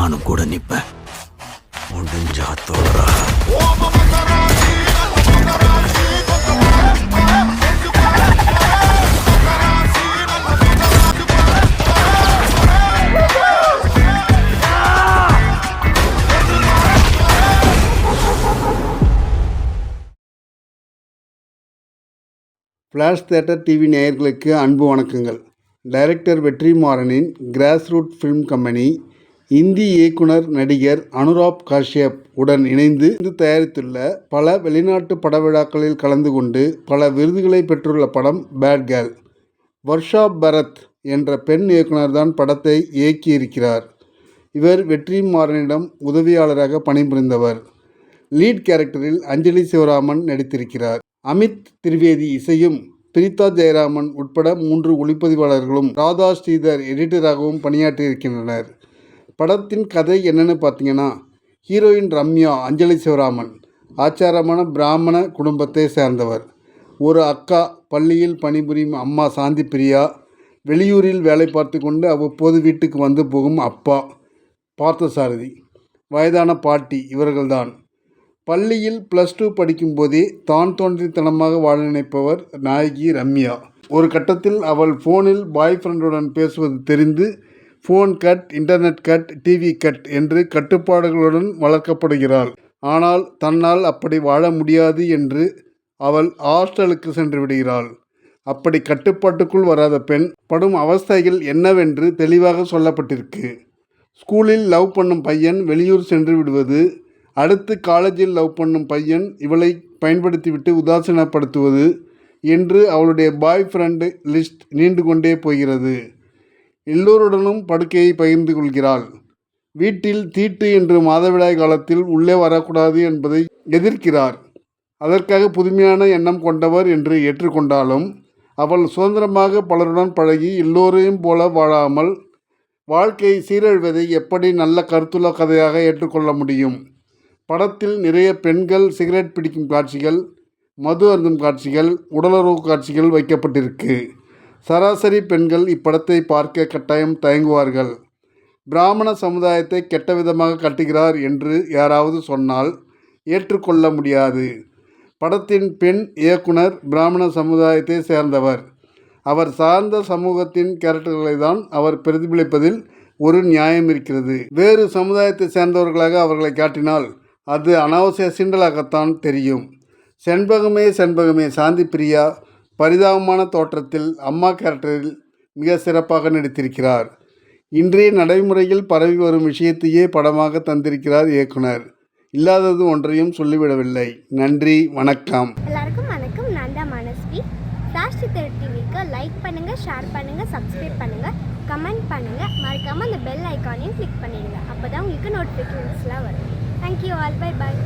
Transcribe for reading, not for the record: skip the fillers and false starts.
நானும் கூட நிப்பேன். முடிஞ்சா தோறா. ஃப்ளாஷ் தியேட்டர் டிவி நேயர்களுக்கு அன்பு வணக்கங்கள். Director வெற்றிமாறனின் grassroot film company Hindi இயக்குனர் நடிகர் அனுராப் காஷ்யப் உடன் இணைந்து தயாரித்துள்ள பல வெளிநாட்டு பட விழாக்களில் கலந்து கொண்டு பல விருதுகளை பெற்றுள்ள படம் பேட் கேர்ள். வர்ஷா பரத் என்ற பெண் இயக்குனர் தான் படத்தை இயக்கியிருக்கிறார். இவர் வெற்றிமாறனிடம் உதவியாளராக பணிபுரிந்தவர். லீட் கேரக்டரில் அஞ்சலி சிவராமன் நடித்திருக்கிறார். அமித் திரிவேதி இசையும், பிரீதா ஜெயராமன் உட்பட 3 ஒளிப்பதிவாளர்களும் ராதா ஸ்ரீதர் எடிட்டராகவும் பணியாற்றியிருக்கின்றனர். படத்தின் கதை என்னென்னு பார்த்தீங்கன்னா, ஹீரோயின் ரம்யா அஞ்சலி சிவராமன் ஆச்சாரமான பிராமண குடும்பத்தை சேர்ந்தவர். ஒரு அக்கா, பள்ளியில் பணிபுரியும் அம்மா சாந்தி பிரியா, வெளியூரில் வேலை பார்த்து கொண்டு அவ்வப்போது வீட்டுக்கு வந்து போகும் அப்பா பார்த்தசாரதி, வயதான பாட்டி இவர்கள்தான். பள்ளியில் +2 படிக்கும்போதே தான் தோன்றித்தனமாக வாழ நினைப்பவர் நாயகி ரம்யா. ஒரு கட்டத்தில் அவள் ஃபோனில் பாய் ஃப்ரெண்டுடன் பேசுவது தெரிந்து phone cut, internet cut, TV cut என்று கட்டுப்பாடுகளுடன் வளர்க்கப்படுகிறாள். ஆனால் தன்னால் அப்படி வாழ முடியாது என்று அவள் ஹாஸ்டலுக்கு சென்று விடுகிறாள். அப்படி கட்டுப்பாட்டுக்குள் வராத பெண் படும் அவஸ்தைகள் என்னவென்று தெளிவாக சொல்லப்பட்டிருக்கு. ஸ்கூலில் லவ் பண்ணும் பையன் வெளியூர் சென்று விடுவது, அடுத்து காலேஜில் லவ் பண்ணும் பையன் இவளை பயன்படுத்திவிட்டு உதாசீனப்படுத்துவது என்று அவளுடைய பாய் ஃப்ரெண்டு லிஸ்ட் நீண்டு கொண்டே போகிறது. எல்லோருடனும் படுக்கையை பகிர்ந்து கொள்கிறாள். வீட்டில் தீட்டு என்று மாதவிடாய் காலத்தில் உள்ளே வரக்கூடாது என்பதை எதிர்க்கிறார். அதற்காக புதுமையான எண்ணம் கொண்டவர் என்று ஏற்றுக்கொண்டாலும் அவள் சுதந்திரமாக பலருடன் பழகி எல்லோரையும் போல வாழாமல் வாழ்க்கை சீரழிவதை எப்படி நல்ல கருத்துள்ள கதையாக ஏற்றுக்கொள்ள முடியும்? படத்தில் நிறைய பெண்கள் சிகரெட் பிடிக்கும் காட்சிகள், மது அருந்தும் காட்சிகள், உடலுறவு காட்சிகள் வைக்கப்பட்டிருக்கு. சராசரி பெண்கள் இப்படத்தை பார்க்க கட்டாயம் தயங்குவார்கள். பிராமண சமுதாயத்தை கெட்ட விதமாக கட்டுகிறார் என்று யாராவது சொன்னால் ஏற்றுக்கொள்ள முடியாது. படத்தின் பெண் இயக்குனர் பிராமண சமுதாயத்தை சேர்ந்தவர். அவர் சார்ந்த சமூகத்தின் கேரக்டர்களை தான் அவர் பிரதிபலிப்பதில் ஒரு நியாயம் இருக்கிறது. வேறு சமுதாயத்தை சேர்ந்தவர்களாக அவர்களை காட்டினால் அது அனாவசிய சீண்டலாகத்தான் தெரியும். செண்பகமே செண்பகமே சாந்தி பிரியா பரிதாபமான தோற்றத்தில் அம்மா கேரக்டரில் மிக சிறப்பாக நடித்திருக்கிறார். இன்றைய நடைமுறையில் பரவி வரும் விஷயத்தையே படமாக தந்திருக்கிறார் இயக்குனர். இல்லாதது ஒன்றையும் சொல்லிவிடவில்லை. நன்றி, வணக்கம். எல்லாருக்கும் வணக்கம். நான் தான் மனஸ்வி. ஃப்ளாஷ் தியேட்டர் டிவிக்கு லைக் பண்ணுங்கள், ஷேர் பண்ணுங்கள், சப்ஸ்கிரைப் பண்ணுங்கள், கமெண்ட் பண்ணுங்கள். மறக்காமல் அந்த பெல் ஐக்கானையும் கிளிக் பண்ணிடுங்க. அப்போ தான் உங்களுக்கு நோட்டிஃபிகேஷன்ஸ்லாம் வரும். Thank you all. Bye bye.